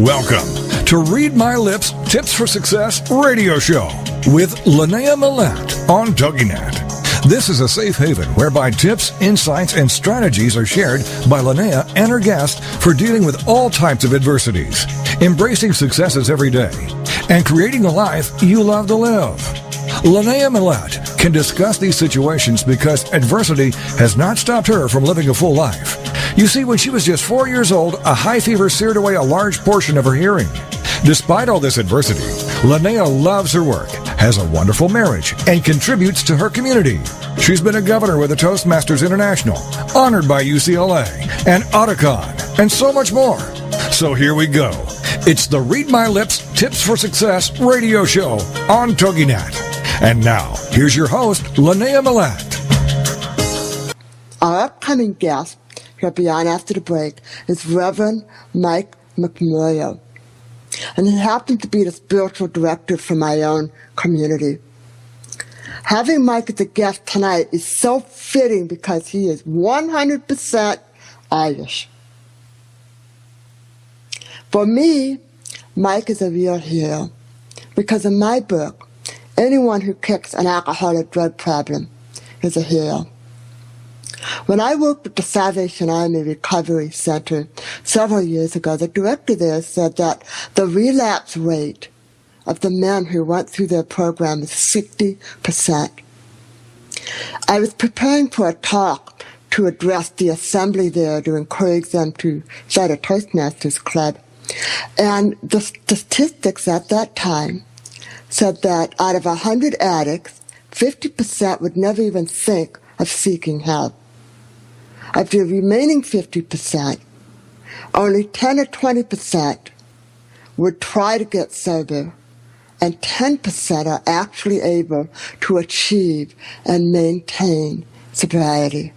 Welcome to Read My Lips Tips for Success radio show with Linnaea Mallette on TogiNet. This is a safe haven whereby tips, insights, and strategies are shared by Linnaea and her guests for dealing with all types of adversities, embracing successes every day, and creating a life you love to live. Linnaea Mallette can discuss these situations because adversity has not stopped her from living a full life. You see, when she was just 4 years old, a high fever seared away a large portion of her hearing. Despite all this adversity, Linnaea loves her work, has a wonderful marriage, and contributes to her community. She's been a governor with the Toastmasters International, honored by UCLA and Otakon, and so much more. So here we go. It's the Read My Lips Tips for Success radio show on TogiNet. And now, here's your host, Linnaea Mallette. Our upcoming guest, he'll be on after the break, is Reverend Mike McMurray. And he happens to be the spiritual director for my own community. Having Mike as a guest tonight is so fitting because he is 100% Irish. For me, Mike is a real hero because in my book, anyone who kicks an alcohol or drug problem is a hero. When I worked at the Salvation Army Recovery Center several years ago, the director there said that the relapse rate of the men who went through their program is 60%. I was preparing for a talk to address the assembly there to encourage them to start a Toastmasters club. And the statistics at that time said that out of 100 addicts, 50% would never even think of seeking help. Of the remaining 50%, only 10 or 20% would try to get sober, and 10% are actually able to achieve and maintain sobriety.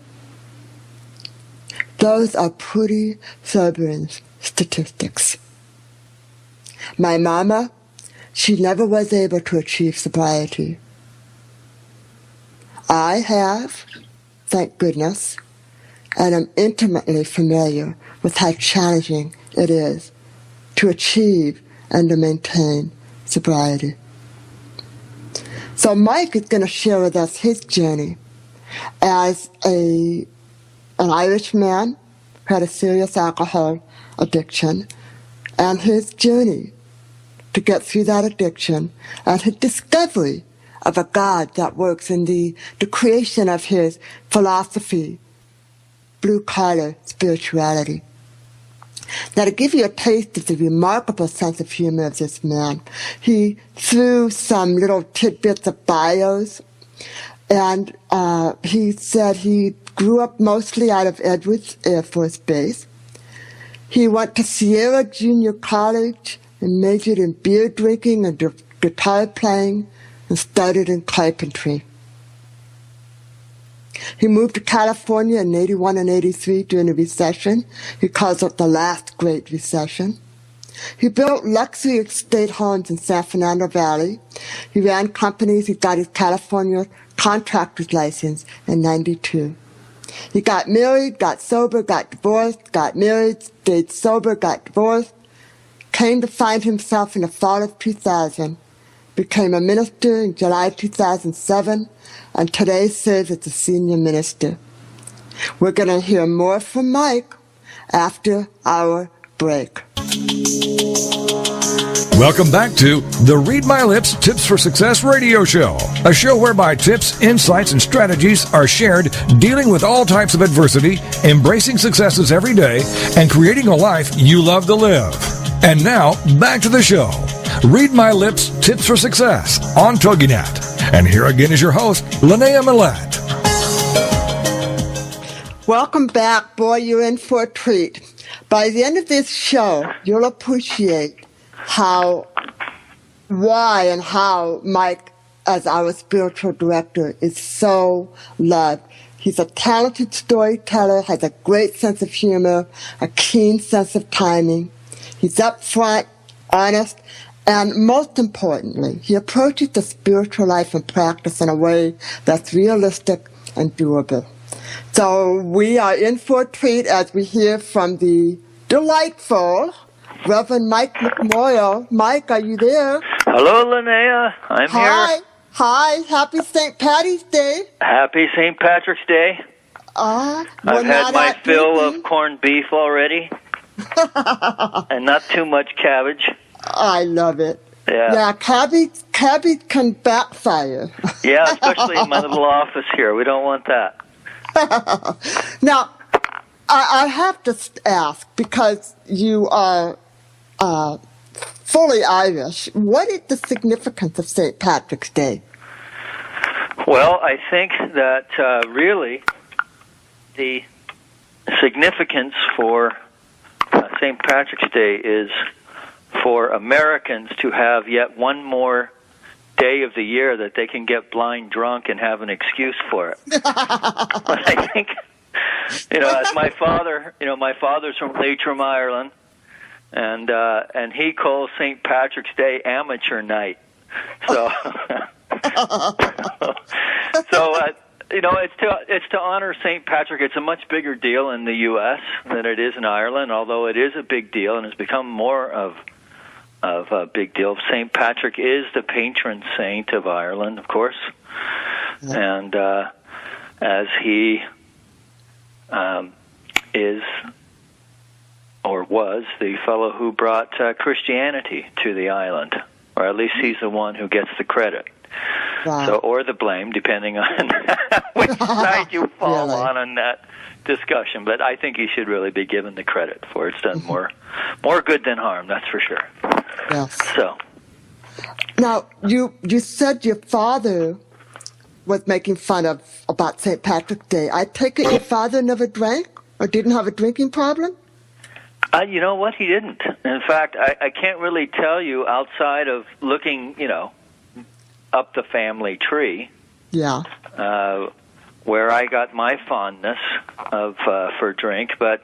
Those are pretty sobering statistics. My mama, she never was able to achieve sobriety. I have, thank goodness, and I'm intimately familiar with how challenging it is to achieve and to maintain sobriety. So Mike is going to share with us his journey as an Irish man who had a serious alcohol addiction, and his journey to get through that addiction, and his discovery of a God that works in the creation of his philosophy, blue-collar spirituality. Now, to give you a taste of the remarkable sense of humor of this man, he threw some little tidbits of bios, and he said he grew up mostly out of Edwards Air Force Base. He went to Sierra Junior College and majored in beer drinking and guitar playing and studied in carpentry. He moved to California in 81 and 83 during the recession. He calls it the last great recession. He built luxury estate homes in San Fernando Valley. He ran companies. He got his California contractor's license in 92. He got married, got sober, got divorced, got married, stayed sober, got divorced, came to find himself in the fall of 2000, became a minister in July 2007, and today serves as a senior minister. We're going to hear more from Mike after our break. Welcome back to the Read My Lips Tips for Success radio show, a show whereby tips, insights, and strategies are shared dealing with all types of adversity, embracing successes every day, and creating a life you love to live. And now, back to the show. Read My Lips Tips for Success on TogiNet. And here again is your host, Linnaea Mallette. Welcome back. Boy, you're in for a treat. By the end of this show, you'll appreciate why and how Mike, as our spiritual director, is so loved. He's a talented storyteller, has a great sense of humor, a keen sense of timing. He's upfront, honest, and most importantly, he approaches the spiritual life and practice in a way that's realistic and doable. So we are in for a treat as we hear from the delightful Reverend Mike McMoyle. Mike, are you there? Hello, Linnea. I'm here. Hi. Happy St. Patty's Day. Happy St. Patrick's Day. I've had my fill of corned beef already. And not too much cabbage. I love it. Yeah, cabbage can backfire. Yeah, especially in my little office here. We don't want that. Now, I have to ask, because you are fully Irish, what is the significance of St. Patrick's Day? Well, I think that really the significance for St. Patrick's Day is for Americans to have yet one more day of the year that they can get blind drunk and have an excuse for it. But I think, as my father's from Leitrim, Ireland, and he calls St. Patrick's Day amateur night. So, it's to honor St. Patrick. It's a much bigger deal in the U.S. than it is in Ireland, although it is a big deal and has become more of a big deal. St. Patrick is the patron saint of Ireland, of course, and as he is or was the fellow who brought Christianity to the island, or at least he's the one who gets the credit. Wow. So, or the blame, depending on which side you fall on that discussion. But I think he should really be given the credit for it's done more good than harm. That's for sure. Yes. So, now you said your father was making fun about St. Patrick's Day. I take it your father never drank or didn't have a drinking problem? You know what? He didn't. In fact, I can't really tell you outside of looking, up the family tree. Yeah. Where I got my fondness for drink, but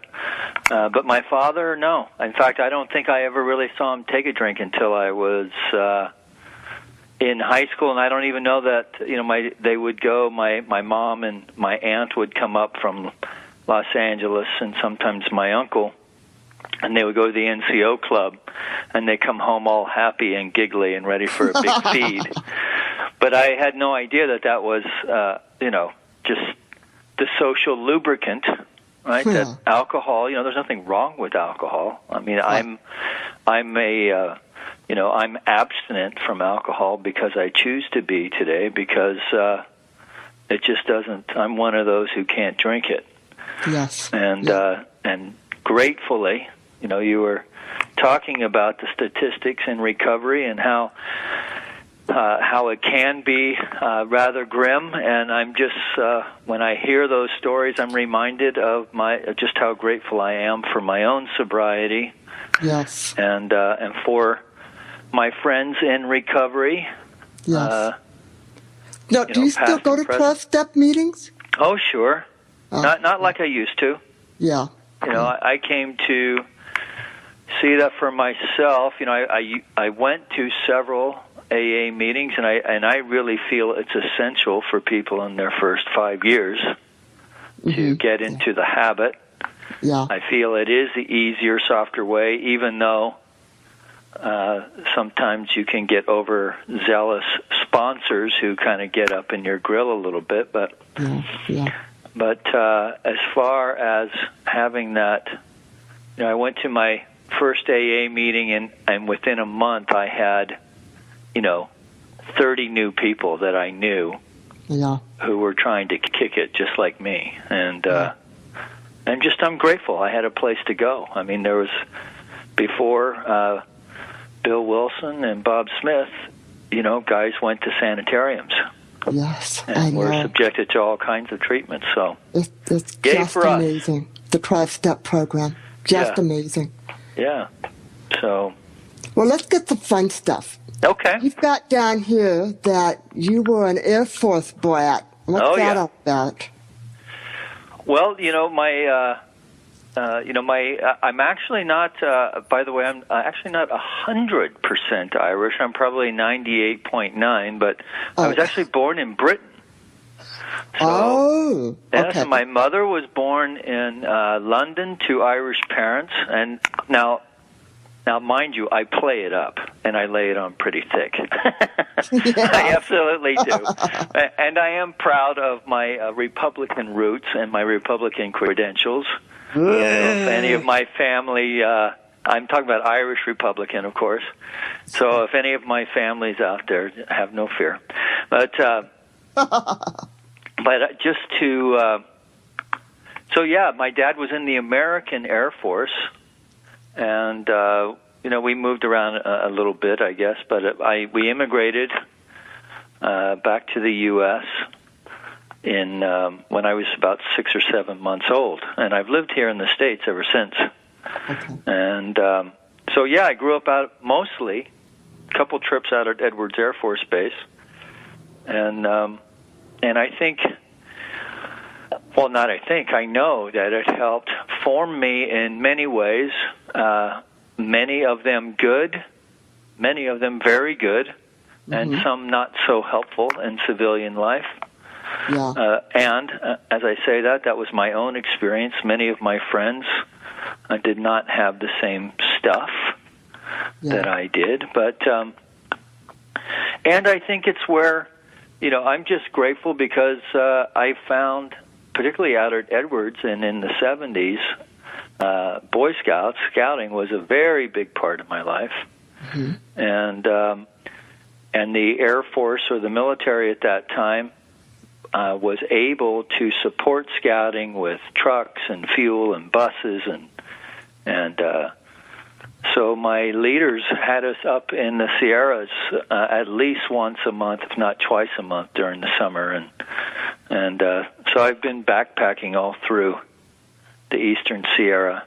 my father, no. In fact, I don't think I ever really saw him take a drink until I was in high school, and I don't even know that they would go. My mom and my aunt would come up from Los Angeles, and sometimes my uncle, and they would go to the NCO club, and they come home all happy and giggly and ready for a big feed. But I had no idea that was, just the social lubricant, right? That alcohol, there's nothing wrong with alcohol. I mean, I'm abstinent from alcohol because I choose to be today, because it just doesn't. I'm one of those who can't drink it. Yes. And gratefully, you were talking about the statistics in recovery and how it can be rather grim, and I'm just when I hear those stories, I'm reminded of just how grateful I am for my own sobriety. Yes. And for my friends in recovery. Yes. Now, do you still go to CrossStep meetings? Oh, sure. Not like I used to. Yeah. I came to see that for myself. I went to several AA meetings, and I really feel it's essential for people in their first 5 years to get into the habit. Yeah. I feel it is the easier, softer way, even though sometimes you can get overzealous sponsors who kind of get up in your grill a little bit. But as far as having that, I went to my first AA meeting, and within a month I had 30 new people that I knew who were trying to kick it just like me. And I'm grateful I had a place to go. I mean, there was, before Bill Wilson and Bob Smith, guys went to sanitariums. Yes, and were subjected to all kinds of treatments. So it's just amazing. The CrossStep program, just amazing. Yeah. So. Well, let's get some fun stuff. Okay. You've got down here that you were an Air Force brat. What's that all about? Well, I'm actually not. By the way, I'm actually not 100% Irish. I'm probably 98.9. But I was actually born in Britain. So, so my mother was born in London to Irish parents, and now Now, mind you, I play it up, and I lay it on pretty thick. I absolutely do. And I am proud of my Republican roots and my Republican credentials. If any of my family, I'm talking about Irish Republican, of course. So if any of my family's out there, have no fear. But just to, so yeah, my dad was in the American Air Force, and we moved around a little bit, I guess. But we immigrated back to the U.S. in when I was about 6 or 7 months old, and I've lived here in the States ever since. Okay. And so yeah, I grew up out mostly a couple trips out at Edwards Air Force Base, and I think. Well, not I think. I know that it helped form me in many ways, many of them good, many of them very good, and some not so helpful in civilian life. Yeah. And as I say that was my own experience. Many of my friends did not have the same stuff that I did. But and I think it's where, I'm just grateful because I found, particularly out at Edwards and in the 70s, Boy Scouting was a very big part of my life. And the Air Force or the military at that time was able to support scouting with trucks and fuel and buses, and so my leaders had us up in the Sierras at least once a month, if not twice a month during the summer, and so I've been backpacking all through the Eastern Sierra,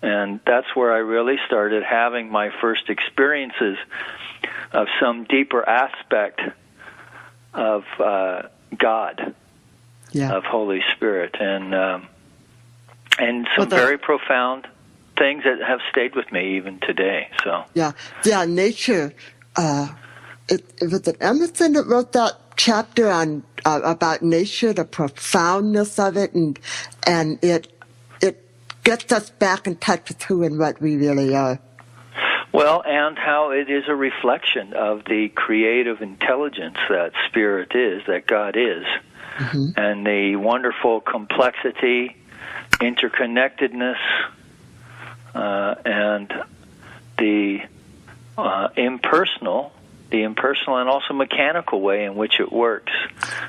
and that's where I really started having my first experiences of some deeper aspect of God, of Holy Spirit, and some very profound things that have stayed with me even today. So nature. It was it Emerson that wrote that chapter on about nature, the profoundness of it, and it gets us back in touch with who and what we really are. Well, and how it is a reflection of the creative intelligence that Spirit is, that God is, and the wonderful complexity, interconnectedness, and the impersonal and also mechanical way in which it works.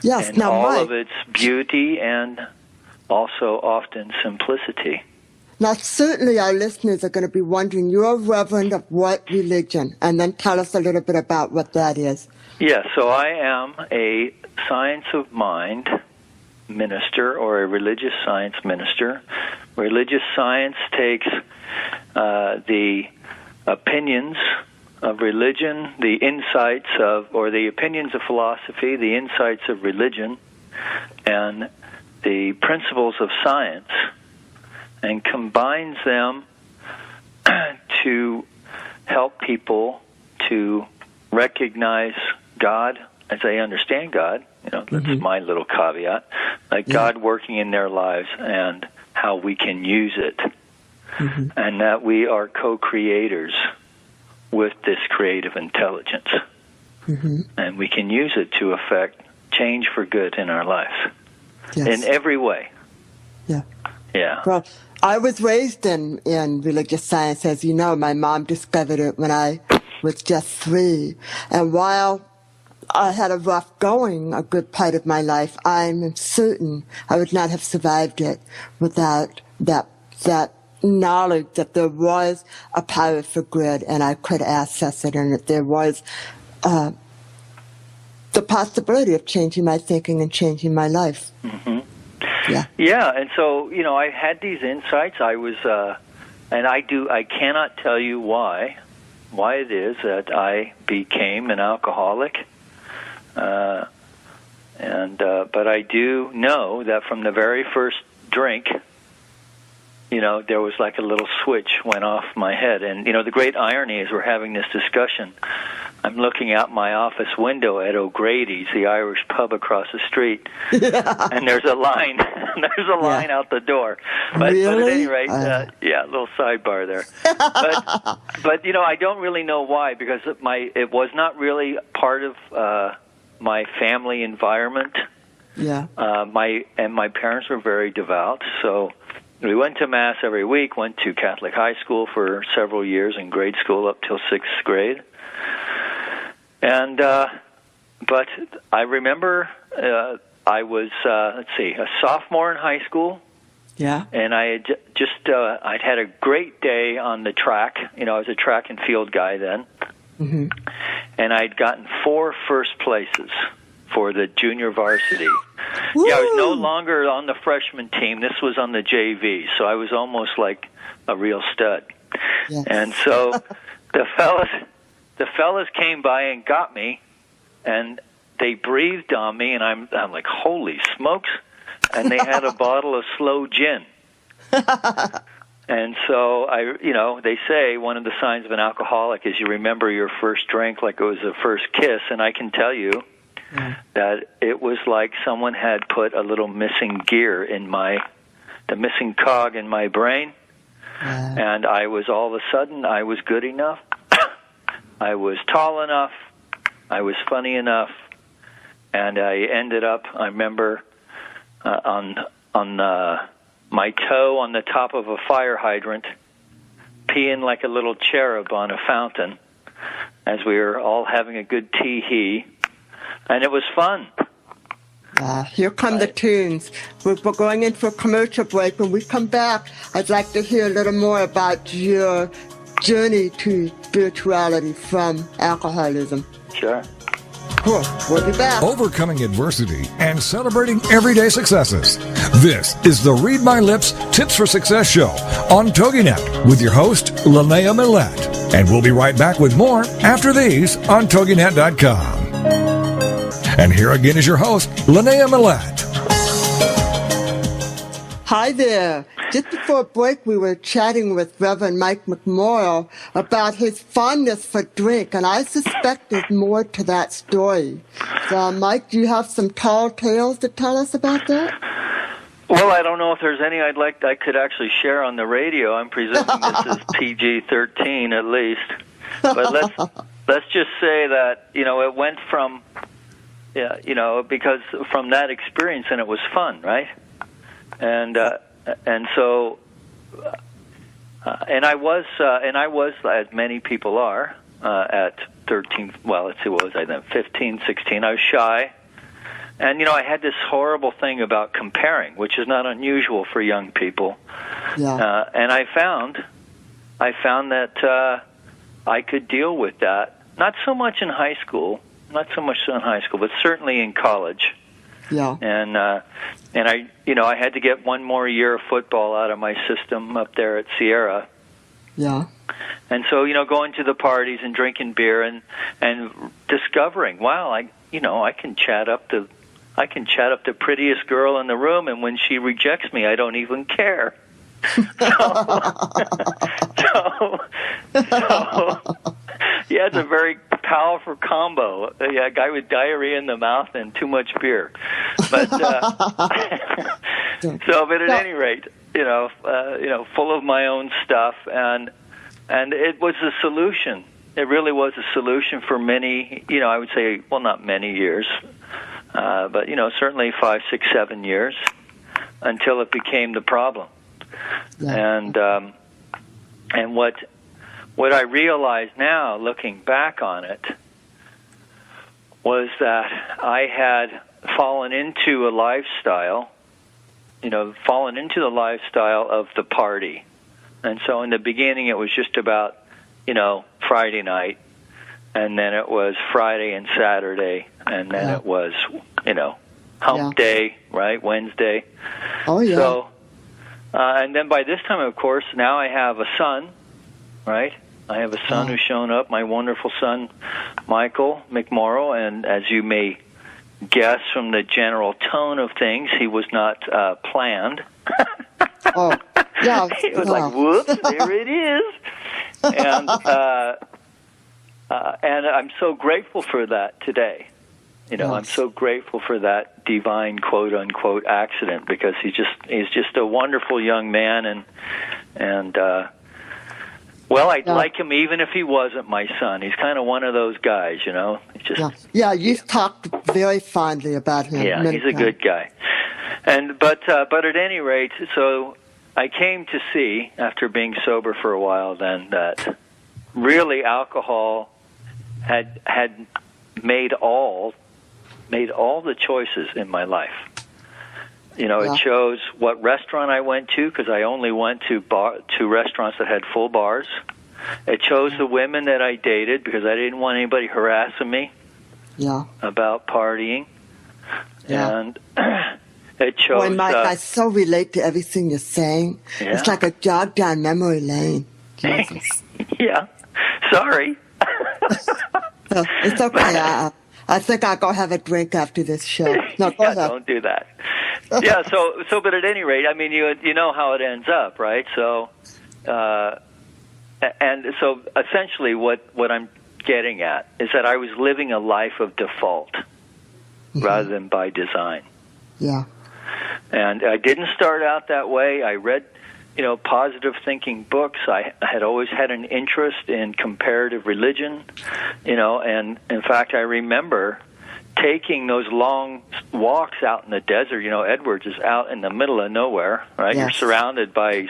Yes, and now all Mike, of its beauty and also often simplicity. Now, certainly our listeners are going to be wondering, you're a reverend of what religion? And then tell us a little bit about what that is. Yes, so I am a science of mind minister or a religious science minister. Religious science takes the opinions of religion, the insights of, or the opinions of philosophy, the insights of religion, and the principles of science, and combines them to help people to recognize God as they understand God. That's my little caveat. Like God working in their lives and how we can use it. And that we are co-creators with this creative intelligence. And we can use it to affect change for good in our lives. In every way. Yeah. Well, I was raised in religious science. As you know, my mom discovered it when I was just 3. And while I had a rough going a good part of my life, I'm certain I would not have survived it without that knowledge that there was a power for good and I could access it, and that there was the possibility of changing my thinking and changing my life. Yeah, and so, I had these insights. I was, and I cannot tell you why it is that I became an alcoholic. But I do know that from the very first drink, there was like a little switch went off my head. And, the great irony is we're having this discussion. I'm looking out my office window at O'Grady's, the Irish pub across the street, and there's a line. There's a line out the door. But at any rate, a little sidebar there. But I don't really know why, because it was not really part of my family environment. Yeah. My parents were very devout, so we went to Mass every week, went to Catholic high school for several years, and grade school up till 6th grade. And but I remember I was a sophomore in high school. Yeah. And I had I'd had a great day on the track. I was a track and field guy then. Mm-hmm. And I'd gotten 4 first places for the junior varsity. Woo! Yeah, I was no longer on the freshman team. This was on the JV, so I was almost like a real stud. Yes. And so the fellas came by and got me, and they breathed on me, and I'm like, holy smokes! And they had a bottle of slow gin. And so they say one of the signs of an alcoholic is you remember your first drink like it was the first kiss, and I can tell you that it was like someone had put a little missing gear in the missing cog in my brain, and I was all of a sudden I was good enough, I was tall enough, I was funny enough, and I ended up, I remember, on my toe on the top of a fire hydrant, peeing like a little cherub on a fountain as we were all having a good tee-hee, and it was fun. Here come the tunes. We're going in for a commercial break. When we come back, I'd like to hear a little more about your journey to spirituality from alcoholism. Sure. Cool. We'll be back. Overcoming adversity and celebrating everyday successes. This is the Read My Lips Tips for Success show on TogiNet with your host, Linnaea Mallette. And we'll be right back with more after these on TogiNet.com. And here again is your host, Linnaea Mallette. Hi there. Just before break, we were chatting with Reverend Mike McMorrow about his fondness for drink, and I suspect there's more to that story. So, Mike, do you have some tall tales to tell us about that? Well, I don't know if there's any I could actually share on the radio. I'm presuming this is PG-13 at least. But let's just say that it went from because from that experience, and it was fun, right? And so I was as many people are at 13. Well, let's see, what was I then? 15, 16. I was shy, and I had this horrible thing about comparing, which is not unusual for young people. Yeah. And I found that I could deal with that. Not so much in high school, but certainly in college. Yeah. And I had to get one more year of football out of my system up there at Sierra. Yeah. And so, going to the parties and drinking beer and discovering, wow, I can chat up the prettiest girl in the room, and when she rejects me, I don't even care. So yeah, it's a very powerful combo. A guy with diarrhea in the mouth and too much beer. But but at any rate, full of my own stuff, and it was a solution. It really was a solution for many. I would say, well, not many years, but certainly 5, 6, 7 years until it became the problem. Yeah. And what I realize now, looking back on it, was that I had fallen into the lifestyle of the party. And so in the beginning it was just about, Friday night, and then it was Friday and Saturday, and then it was, hump day, right, Wednesday. Oh, yeah. So, and then by this time, of course, now I have a son, right? I have a son who's shown up, my wonderful son, Michael McMorrow, and as you may guess from the general tone of things, he was not planned. Oh, yeah. It was like, whoops, there it is. And And I'm so grateful for that today. Yes. I'm so grateful for that divine quote unquote accident, because he's just a wonderful young man, and I'd like him even if he wasn't my son. He's kind of one of those guys, You've talked very fondly about him. Yeah, he's a good guy. But at any rate, so I came to see, after being sober for a while then, that really alcohol had made all the choices in my life. It chose what restaurant I went to, because I only went to restaurants that had full bars. It chose the women that I dated, because I didn't want anybody harassing me about partying. Yeah. And it chose... Boy, Mike, I so relate to everything you're saying. Yeah. It's like a jog down memory lane. Jesus. Yeah. Sorry. It's okay. I think I'll go have a drink after this show. No, go ahead. Don't do that. Yeah, but at any rate, I mean, you know how it ends up, right? So, and so essentially what I'm getting at is that I was living a life of default rather than by design. Yeah. And I didn't start out that way. I read, positive thinking books. I had always had an interest in comparative religion, and in fact, I remember taking those long walks out in the desert. Edwards is out in the middle of nowhere, right? Yes. You're surrounded by,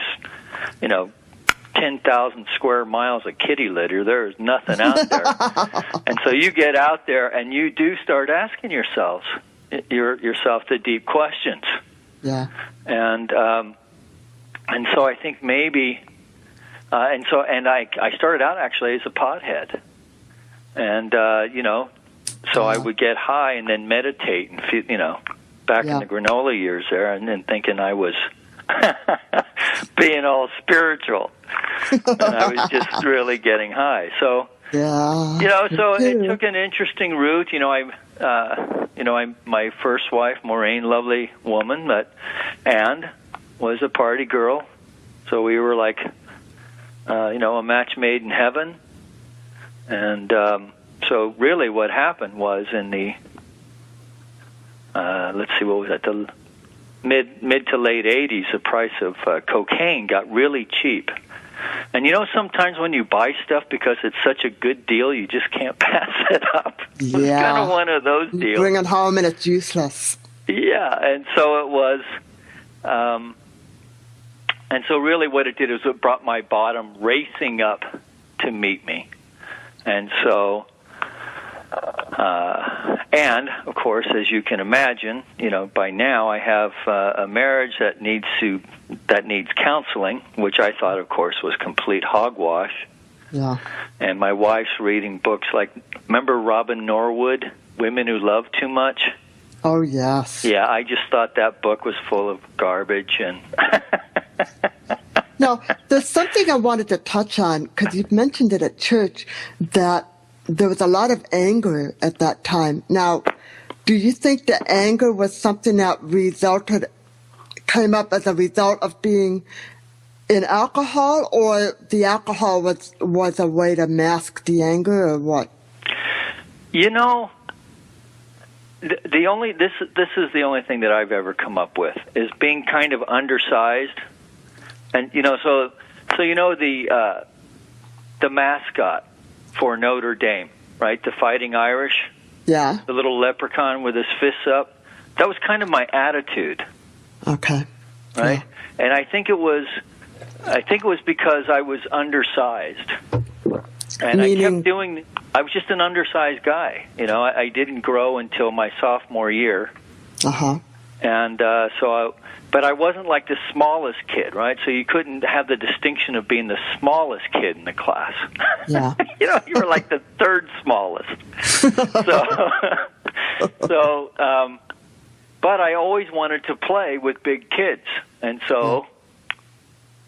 10,000 square miles of kitty litter. There's nothing out there. And so you get out there and you do start asking yourself the deep questions. Yeah. And so I think maybe, I started out actually as a pothead. And, so I would get high and then meditate and feel, back in the granola years there, and then thinking I was being all spirral, and I was just really getting high. So, it took an interesting route. My first wife, Maureen, lovely woman, and was a party girl. So we were like, a match made in heaven. And so really what happened was in the, the mid to late 80s, the price of cocaine got really cheap. And sometimes when you buy stuff because it's such a good deal, you just can't pass it up. Yeah. It's kind of one of those deals. Bring it home and it's useless. Yeah, and so it was, and so really what it did is it brought my bottom racing up to meet me. And so, and of course, as you can imagine, by now I have a marriage that needs counseling, which I thought, of course, was complete hogwash. Yeah. And my wife's reading books like, remember Robin Norwood, Women Who Love Too Much? Oh, yes. Yeah, I just thought that book was full of garbage. And Now, there's something I wanted to touch on, because you've mentioned it at church, that there was a lot of anger at that time. Now, do you think the anger was something that came up as a result of being in alcohol, or the alcohol was a way to mask the anger, or what? This is the only thing that I've ever come up with, is being kind of undersized. And so the mascot for Notre Dame, right? The Fighting Irish. Yeah. The little leprechaun with his fists up. That was kind of my attitude. Okay. Right? Yeah. And I think it was because I was undersized. And I was just an undersized guy. I didn't grow until my sophomore year. Uh-huh. And but I wasn't like the smallest kid, right? So you couldn't have the distinction of being the smallest kid in the class. Yeah. You were like the third smallest. But I always wanted to play with big kids. And so,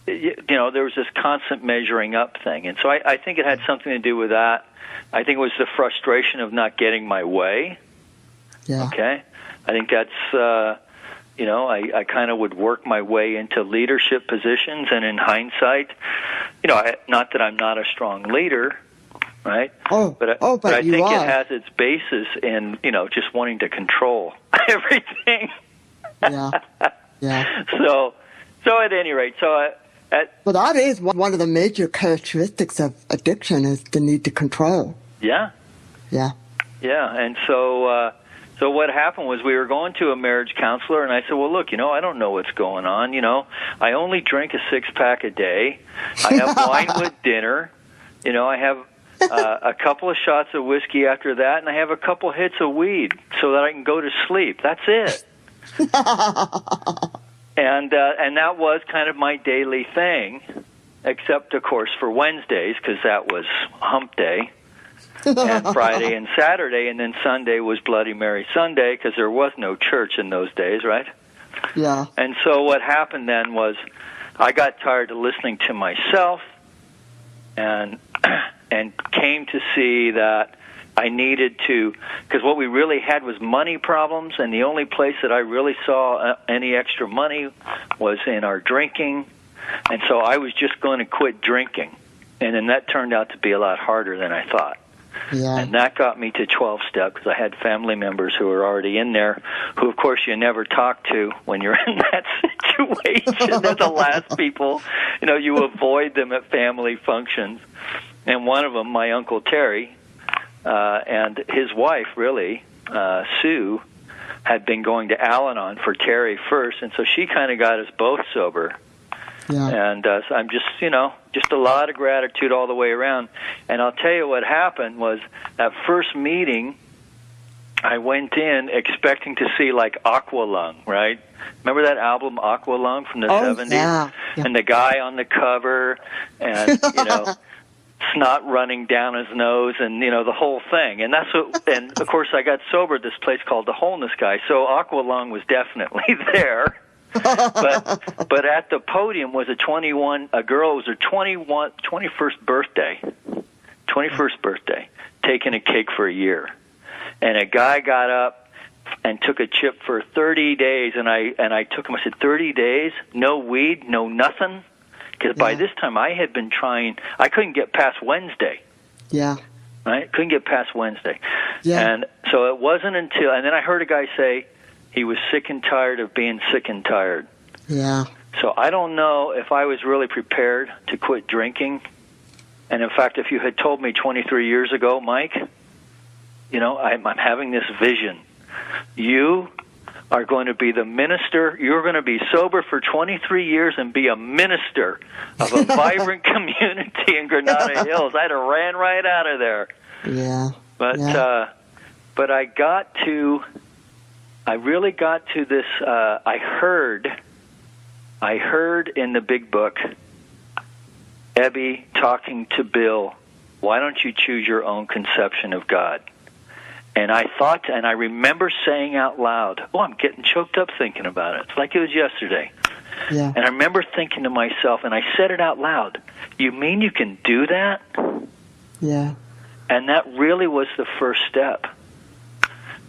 there was this constant measuring up thing. And so I think it had something to do with that. I think it was the frustration of not getting my way. Yeah. Okay? I think that's, I kind of would work my way into leadership positions, and in hindsight, not that I'm not a strong leader, right? But I you think are. it has its basis in, just wanting to control everything. Yeah. So at any rate, but that is one of the major characteristics of addiction is the need to control. Yeah. And so what happened was we were going to a marriage counselor, and I said, well, look, I don't know what's going on. I only drink a 6-pack a day. I have wine with dinner. I have a couple of shots of whiskey after that, and I have a couple hits of weed so that I can go to sleep. That's it. And that was kind of my daily thing, except, of course, for Wednesdays, because that was hump day, and Friday and Saturday, and then Sunday was Bloody Mary Sunday, because there was no church in those days, right? Yeah. And so what happened then was I got tired of listening to myself and came to see that I needed to, because what we really had was money problems, and the only place that I really saw any extra money was in our drinking, and so I was just going to quit drinking, and then that turned out to be a lot harder than I thought. Yeah. And that got me to 12-step, because I had family members who were already in there, who, of course, you never talk to when you're in that situation. They're the last people, you avoid them at family functions. And one of them, my Uncle Terry, and his wife, really, Sue, had been going to Al-Anon for Terry first, and so she kind of got us both sober. Yeah. And so I'm just, just a lot of gratitude all the way around. And I'll tell you what happened was that first meeting, I went in expecting to see like Aqualung, right? Remember that album Aqualung from the 70s? Yeah. And the guy on the cover and, snot running down his nose and, the whole thing. And that's what, and of course I got sober at this place called the Wholeness Guy. So Aqualung was definitely there. but at the podium was a girl. It was her 21st birthday, taking a cake for a year, and a guy got up and took a chip for 30 days, and I took him. I said, 30 days, no weed, no nothing, because by this time I had been trying. I couldn't get past Wednesday. Yeah. Right, couldn't get past Wednesday, Yeah. and so it wasn't until, and then I heard a guy say he was sick and tired of being sick and tired. Yeah. So I don't know if I was really prepared to quit drinking. And in fact, if you had told me 23 years ago, Mike, I'm having this vision. You are going to be the minister. You're going to be sober for 23 years and be a minister of a vibrant community in Granada Hills. I'd have ran right out of there. Yeah. But I really got to this. I heard in the big book, Ebby talking to Bill, why don't you choose your own conception of God? And I thought, and I remember saying out loud, I'm getting choked up thinking about it. It's like it was yesterday. Yeah. And I remember thinking to myself, and I said it out loud, you mean you can do that? Yeah. And that really was the first step.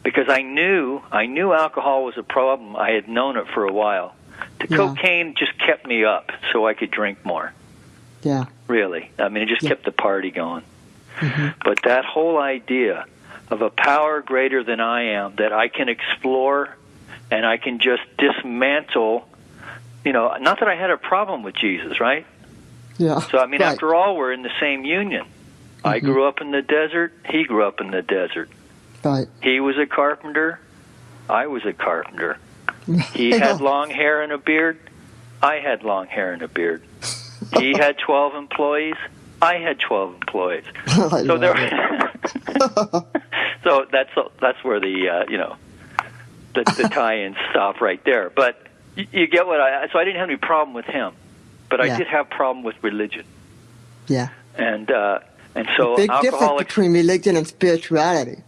Because I knew alcohol was a problem. I had known it for a while. The cocaine just kept me up so I could drink more. Yeah. Really. I mean, it just kept the party going. Mm-hmm. But that whole idea of a power greater than I am that I can explore and I can just dismantle, not that I had a problem with Jesus, right? Yeah. So, I mean, after all, we're in the same union. Mm-hmm. I grew up in the desert. He grew up in the desert. Right. He was a carpenter. I was a carpenter. He had long hair and a beard. I had long hair and a beard. He had 12 employees. I had 12 employees. So there. So that's where the the tie-ins stop right there. But you get what so I didn't have any problem with him, but I did have problem with religion. Yeah. And so a big difference between religion and spirituality.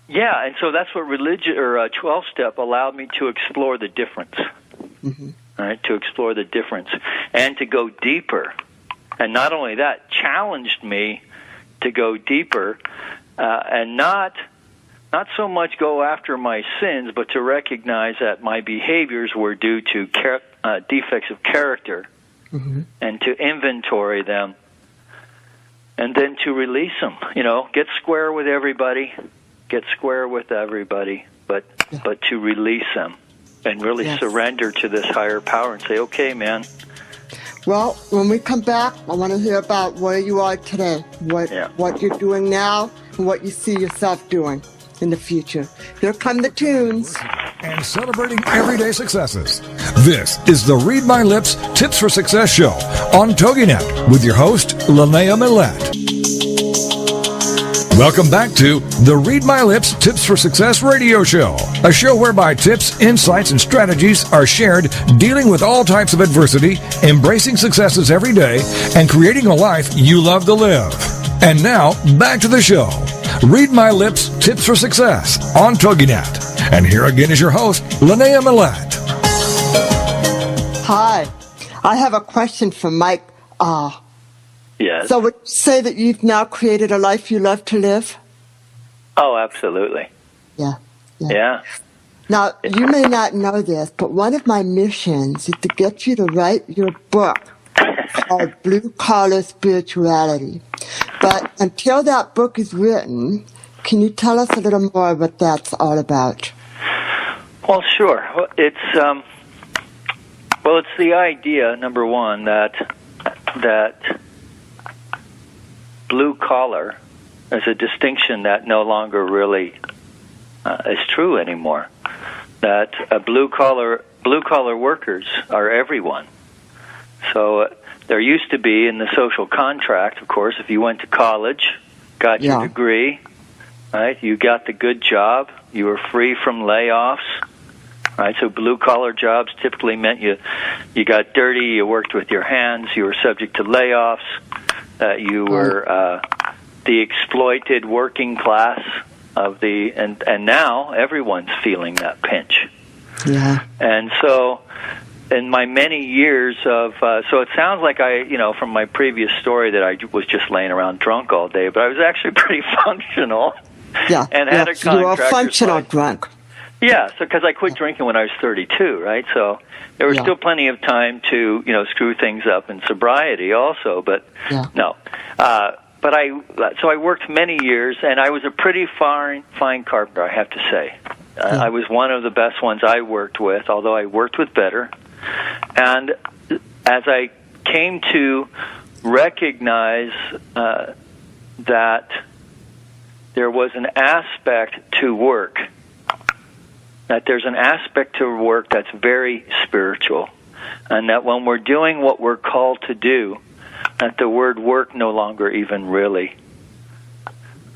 Yeah, and so that's what religion or 12-step allowed me to explore the difference. Mm-hmm. Right, to explore the difference and to go deeper. And not only that, challenged me to go deeper and not so much go after my sins, but to recognize that my behaviors were due to defects of character, mm-hmm. and to inventory them and then to release them. Get square with everybody, but to release them and really surrender to this higher power and say, okay, man. Well, when we come back, I want to hear about where you are today, what you're doing now, and what you see yourself doing in the future. Here come the tunes. And celebrating everyday successes. This is the Read My Lips Tips for Success show on TogiNet with your host, Linnaea Mallette. Welcome back to the Read My Lips Tips for Success radio show, a show whereby tips, insights, and strategies are shared dealing with all types of adversity, embracing successes every day, and creating a life you love to live. And now, back to the show. Read My Lips Tips for Success on TogiNet. And here again is your host, Linnaea Mallette. Hi. I have a question for Mike. Yes. So would you say that you've now created a life you love to live? Oh, absolutely. Yeah. Now, you may not know this, but one of my missions is to get you to write your book called Blue Collar Spirituality. But until that book is written, can you tell us a little more what that's all about? Well, sure. It's the idea, number one, that blue collar is a distinction that no longer really is true anymore. That blue collar workers are everyone. So there used to be in the social contract, of course, if you went to college, got your degree, right? You got the good job, you were free from layoffs. Right, so blue-collar jobs typically meant you got dirty, you worked with your hands, you were subject to layoffs, you were the exploited working class of and now everyone's feeling that pinch. Yeah. And so in my many years of, so it sounds like from my previous story that I was just laying around drunk all day, but I was actually pretty functional. Yeah. And had a contractor's you were a functional drunk. Yeah, so because I quit drinking when I was 32, right? So there was still plenty of time to, screw things up in sobriety also, but no. But I worked many years, and I was a pretty fine carpenter, I have to say. I was one of the best ones I worked with, although I worked with better. And as I came to recognize that there was an aspect to work, that there's an aspect to work that's very spiritual, and that when we're doing what we're called to do, that the word work no longer even really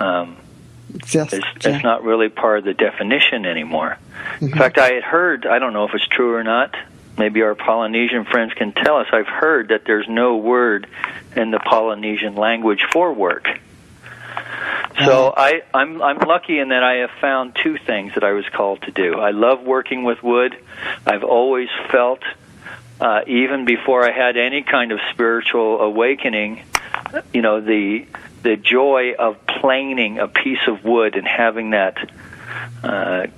it's not really part of the definition anymore. Mm-hmm. In fact, I had heard, I don't know if it's true or not, maybe our Polynesian friends can tell us, I've heard that there's no word in the Polynesian language for work. So I'm lucky in that I have found two things that I was called to do. I love working with wood. I've always felt, even before I had any kind of spiritual awakening, the joy of planing a piece of wood and having that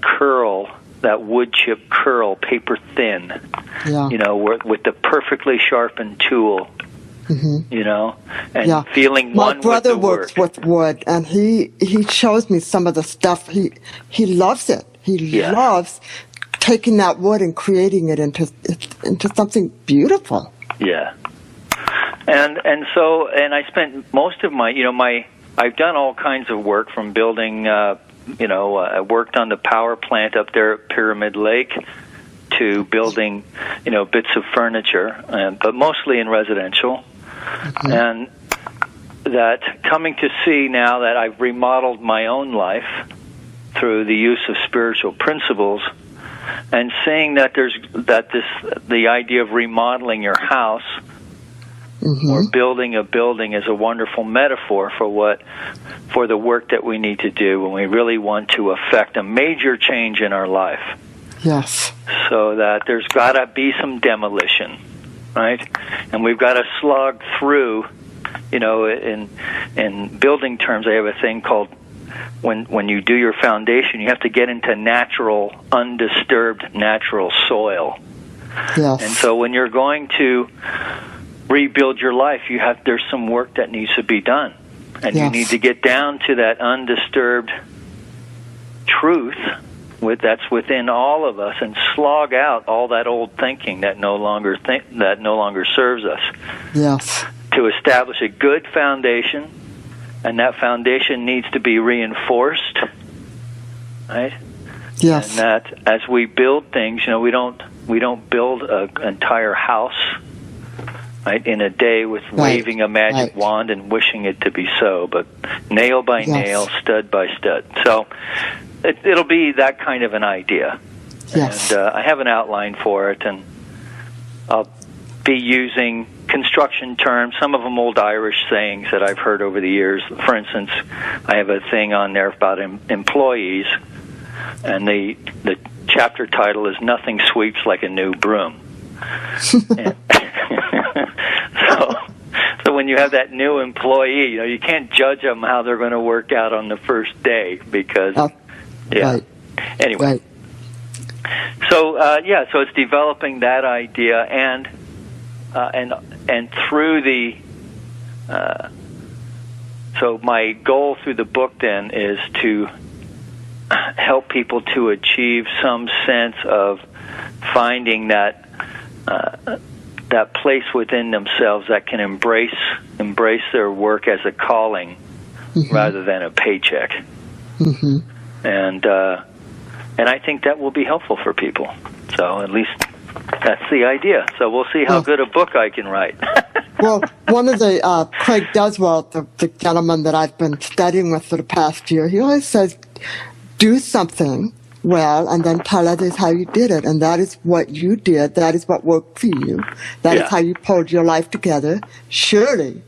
curl, that wood chip curl, paper thin, with the perfectly sharpened tool. Mm-hmm. And feeling one with the word. My brother works with wood, and he shows me some of the stuff. He loves it. He loves taking that wood and creating it into something beautiful. Yeah. And so I spent most of my I've done all kinds of work from building. I worked on the power plant up there at Pyramid Lake, to building bits of furniture, but mostly in residential. Mm-hmm. And that coming to see now that I've remodeled my own life through the use of spiritual principles, and seeing that the idea of remodeling your house or building a building is a wonderful metaphor for the work that we need to do when we really want to affect a major change in our life. Yes. So that there's got to be some demolition, right? And we've got to slog through, in building terms, I have a thing called when you do your foundation, you have to get into natural, undisturbed natural soil. Yes. And so when you're going to rebuild your life, there's some work that needs to be done. And you need to get down to that undisturbed truth that's within all of us, and slog out all that old thinking that no longer serves us. Yes. To establish a good foundation, and that foundation needs to be reinforced, right? Yes. And that as we build things, we don't build an entire house, right, in a day with waving a magic wand and wishing it to be so, but nail by nail, stud by stud. So it'll be that kind of an idea. Yes. And I have an outline for it, and I'll be using construction terms, some of them old Irish sayings that I've heard over the years. For instance, I have a thing on there about employees, and the chapter title is "Nothing Sweeps Like a New Broom." So when you have that new employee, you can't judge them how they're going to work out on the first day because, Anyway. Right. So so it's developing that idea, and through the so my goal through the book then is to help people to achieve some sense of finding that place within themselves that can embrace their work as a calling rather than a paycheck. Mm-hmm. And I think that will be helpful for people. So at least that's the idea. So we'll see how good a book I can write. Well, one of the Craig Deswell, the gentleman that I've been studying with for the past year, he always says, do something well and then tell others how you did it. And that is what you did. That is what worked for you. That is how you pulled your life together. Surely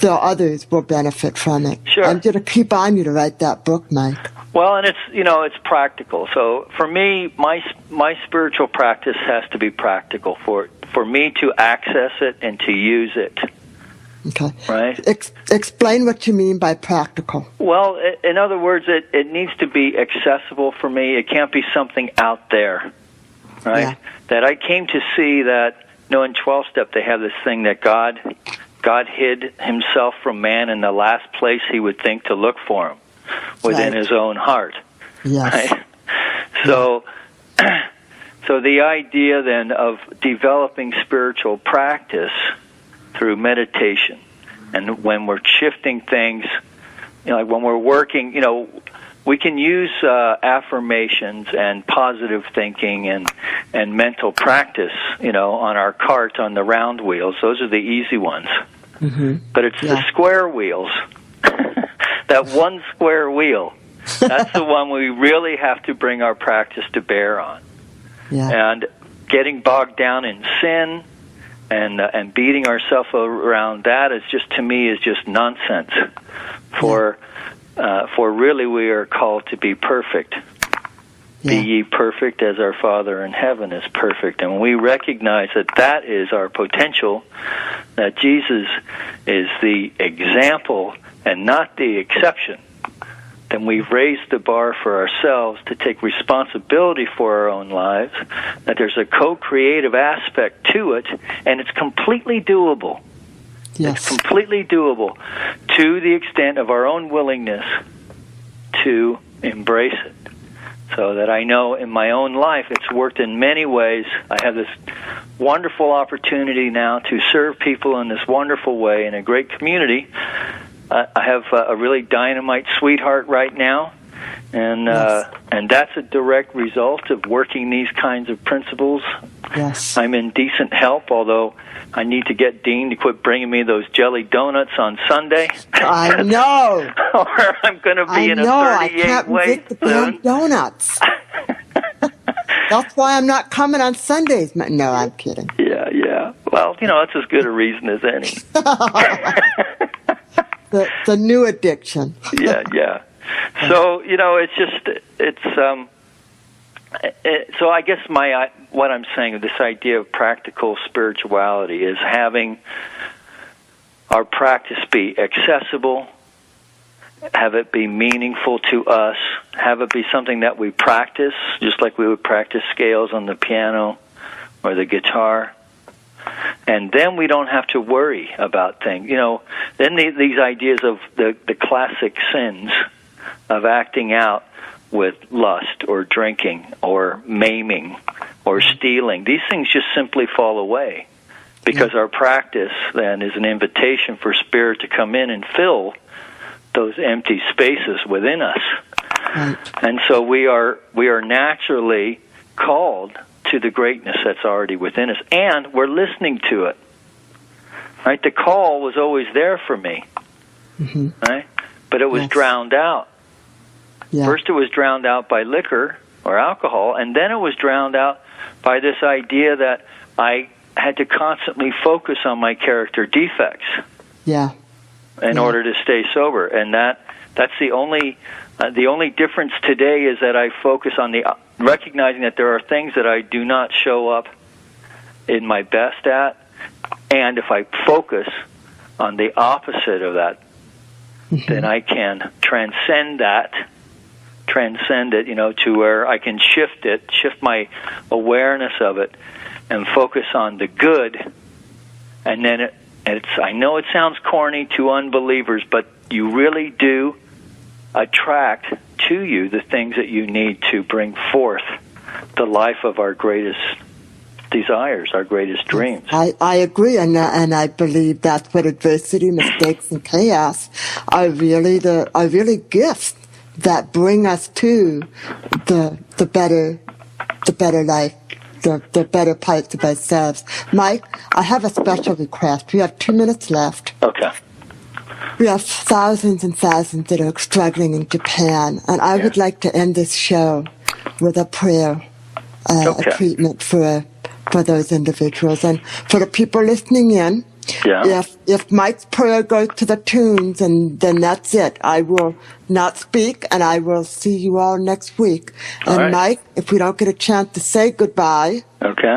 the others will benefit from it. Sure. I'm going to keep on you to write that book, Mike. Well, and it's practical. So for me, my spiritual practice has to be practical for me to access it and to use it. Okay. Right? Explain what you mean by practical. Well, in other words, it needs to be accessible for me. It can't be something out there, right? Yeah. That I came to see that, in 12-step they have this thing that God hid himself from man in the last place he would think to look for him, within his own heart. Yes. Right? So the idea then of developing spiritual practice through meditation, and when we're shifting things, like when we're working, we can use affirmations and positive thinking and mental practice, on our cart on the round wheels. Those are the easy ones. Mm-hmm. But it's the square wheels, that one square wheel, that's the one we really have to bring our practice to bear on. Yeah. And getting bogged down in sin and beating ourselves around that is just nonsense. For really we are called to be perfect. Be ye perfect as our Father in heaven is perfect. And when we recognize that is our potential, that Jesus is the example and not the exception, then we've raised the bar for ourselves to take responsibility for our own lives, that there's a co-creative aspect to it, and it's completely doable. Yes. It's completely doable to the extent of our own willingness to embrace it. So that I know in my own life it's worked in many ways. I have this wonderful opportunity now to serve people in this wonderful way in a great community. I have a really dynamite sweetheart right now, and that's a direct result of working these kinds of principles. Yes. I'm in decent help, although I need to get Dean to quit bringing me those jelly donuts on Sunday. I know. Or I'm going to be in a 38 weight soon. Donuts. That's why I'm not coming on Sundays. No, I'm kidding. Yeah. Well, that's as good a reason as any. The new addiction. Yeah. So, so I guess what I'm saying, this idea of practical spirituality is having our practice be accessible, have it be meaningful to us, have it be something that we practice, just like we would practice scales on the piano or the guitar. And then we don't have to worry about things. then these ideas of the classic sins of acting out with lust or drinking or maiming or stealing, these things just simply fall away, because our practice then is an invitation for Spirit to come in and fill those empty spaces within us. Right. And so we are naturally called to the greatness that's already within us, and we're listening to it. Right? The call was always there for me. Right? But it was drowned out. Yeah. First it was drowned out by liquor or alcohol, and then it was drowned out by this idea that I had to constantly focus on my character defects in order to stay sober. And that's the only difference today is that I focus on recognizing that there are things that I do not show up in my best at, and if I focus on the opposite of that, then I can transcend it, to where I can shift my awareness of it, and focus on the good. And then I know it sounds corny to unbelievers, but you really do attract to you the things that you need to bring forth the life of our greatest desires, our greatest dreams. I agree, and I believe that's what adversity, mistakes, and chaos are really gifts that bring us to the better life, the better parts of ourselves. Mike, I have a special request. We have 2 minutes left. Okay. We have thousands and thousands that are struggling in Japan, and I would like to end this show with a prayer, a treatment for those individuals. And for the people listening in, if Mike's prayer goes to the tunes, and then that's it. I will not speak, and I will see you all next week. And Mike, if we don't get a chance to say goodbye,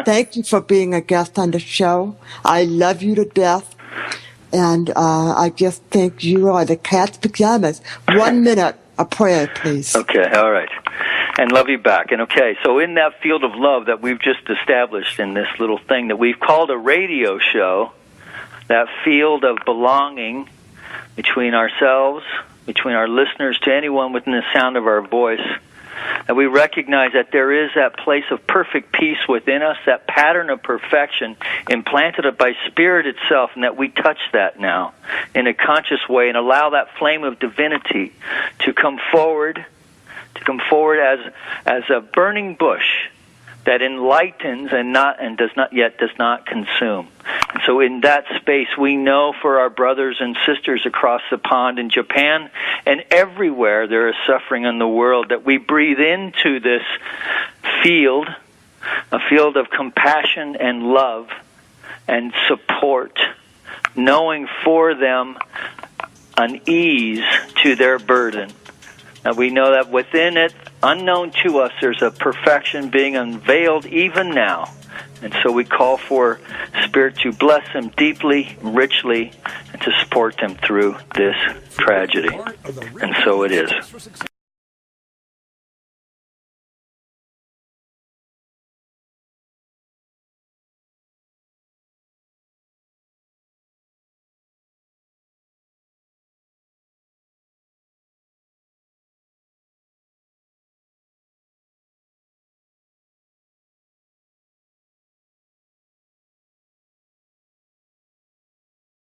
thank you for being a guest on the show. I love you to death. And I just think you are the cat's pajamas. 1 minute, a prayer, please. Okay, all right. And love you back. And so in that field of love that we've just established in this little thing that we've called a radio show, that field of belonging between ourselves, between our listeners, to anyone within the sound of our voice, and we recognize that there is that place of perfect peace within us, that pattern of perfection implanted by Spirit itself, and that we touch that now in a conscious way and allow that flame of divinity to come forward as a burning bush that enlightens and does not consume. And so in that space, we know for our brothers and sisters across the pond in Japan and everywhere there is suffering in the world, that we breathe into this field, a field of compassion and love and support, knowing for them an ease to their burden. And we know that within it, unknown to us, there's a perfection being unveiled even now. And so we call for Spirit to bless them deeply, richly, and to support them through this tragedy. And so it is.